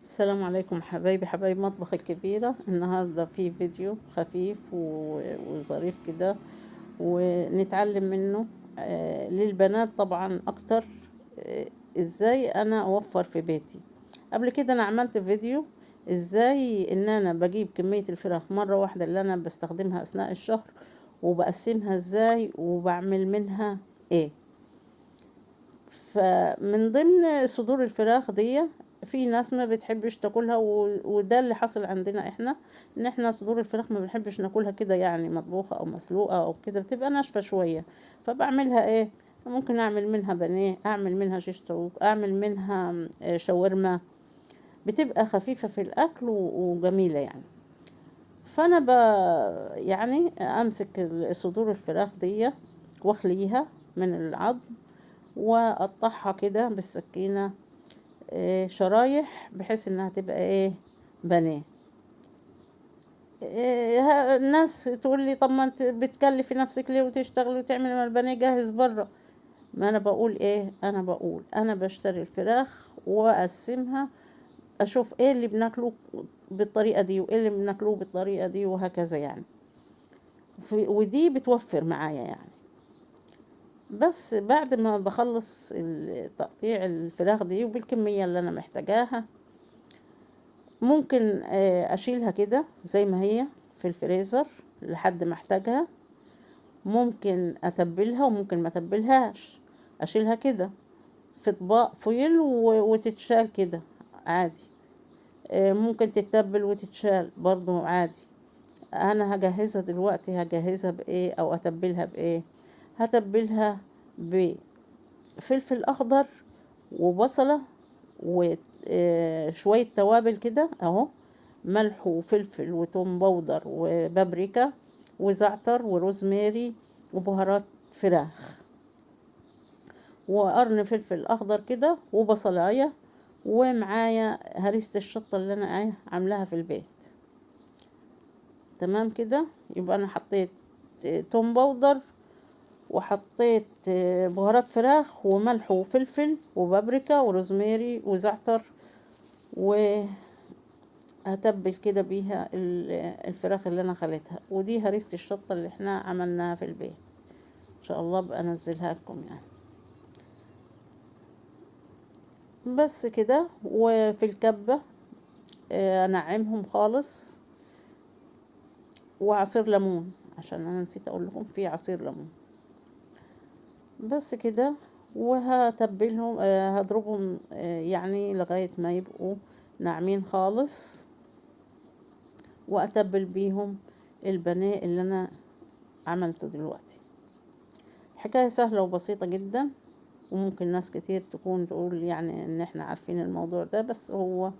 السلام عليكم حبايبي حبايب مطبخ الكبيرة. النهاردة في فيديو خفيف وظريف كده ونتعلم منه للبنات طبعا اكتر. ازاي انا اوفر في بيتي. قبل كده انا عملت فيديو ازاي ان انا بجيب كمية الفراخ مرة واحدة اللي انا بستخدمها اثناء الشهر، وبقسمها ازاي وبعمل منها ايه. فمن ضمن صدور الفراخ دي في ناس ما بتحبش تاكلها، وده اللي حصل عندنا احنا، ان احنا صدور الفراخ ما بنحبش ناكلها كده، يعني مطبوخة او مسلوقة او كده بتبقى ناشفة شوية. فبعملها ايه، ممكن اعمل منها بانيه، اعمل منها شيش طاووق، اعمل منها شاورما، بتبقى خفيفة في الاكل وجميلة يعني. فانا يعني امسك صدور الفراخ دي واخليها من العظم، واقطعها كده بالسكينة شرايح بحيث انها تبقى بانيه. الناس تقول لي طب ما انت بتكلفي نفسك ليه وتشتغلي وتعملي ما البانيه جاهز بره. ما انا بقول انا بقول انا بشتري الفراخ واقسمها، اشوف ايه اللي بناكله بالطريقة دي وايه اللي بناكله بالطريقة دي وهكذا يعني. ودي بتوفر معايا يعني. بس بعد ما بخلص تقطيع الفراخ دي وبالكمية اللي انا محتاجاها، ممكن اشيلها كده زي ما هي في الفريزر لحد ما احتاجها. ممكن اتبلها وممكن ما اتبلهاش، اشيلها كده في اطباق فويل وتتشال كده عادي. ممكن تتبل وتتشال برضو عادي. انا هجهزها دلوقتي، هجهزها بايه او اتبلها بايه؟ هتبلها بفلفل اخضر وبصلة وشوية توابل كده اهو، ملح وفلفل وتوم بودر وبابريكا وزعتر وروزماري وبهارات فراخ وقرن فلفل اخضر كده وبصلاية، ومعايا هريسة الشطة اللي انا عاملاها في البيت. تمام كده. يبقى انا حطيت توم بودر، وحطيت بهارات فراخ وملح وفلفل وبابريكا وروزماري وزعتر، وهتبل كده بيها الفراخ اللي انا خليتها. ودي هريسة الشطة اللي احنا عملناها في البيت، ان شاء الله بقى انزلها لكم يعني. بس كده. وفي الكبة انعمهم خالص، وعصير ليمون عشان انا نسيت اقول لكم في عصير ليمون. بس كده. وهتبلهم هضربهم يعني لغاية ما يبقوا ناعمين خالص، واتبل بيهم البانيه اللي انا عملته دلوقتي. حكاية سهلة وبسيطة جدا، وممكن ناس كتير تكون تقول يعني ان احنا عارفين الموضوع ده، بس هو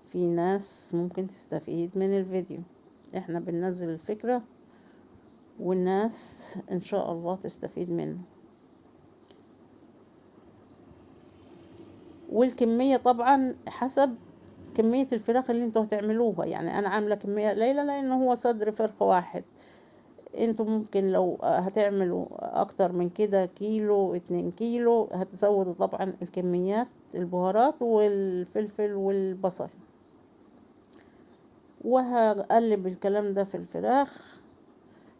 في ناس ممكن تستفيد من الفيديو. احنا بننزل الفكرة والناس ان شاء الله تستفيد منه. والكمية طبعا حسب كمية الفراخ اللي انتوا هتعملوها. يعني انا عاملة كمية قليلة لانه هو صدر فرخ واحد. انتوا ممكن لو هتعملوا اكتر من كده، كيلو 2 كيلو، هتزودوا طبعا الكميات، البهارات والفلفل والبصل. وهقلب الكلام ده في الفراخ،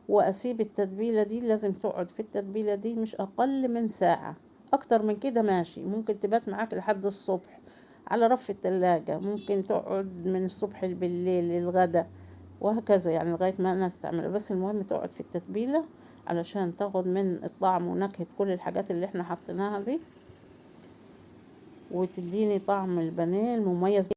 واسيب التتبيلة دي لازم تقعد في التتبيلة دي مش اقل من ساعة. اكتر من كده ماشي، ممكن تبات معاك لحد الصبح على رف التلاجة، ممكن تقعد من الصبح بالليل للغدا وهكذا يعني لغاية ما الناس تعملها. بس المهم تقعد في التتبيلة علشان تاخد من الطعم ونكهة كل الحاجات اللي احنا حطيناها دي، وتديني طعم البانيه المميز.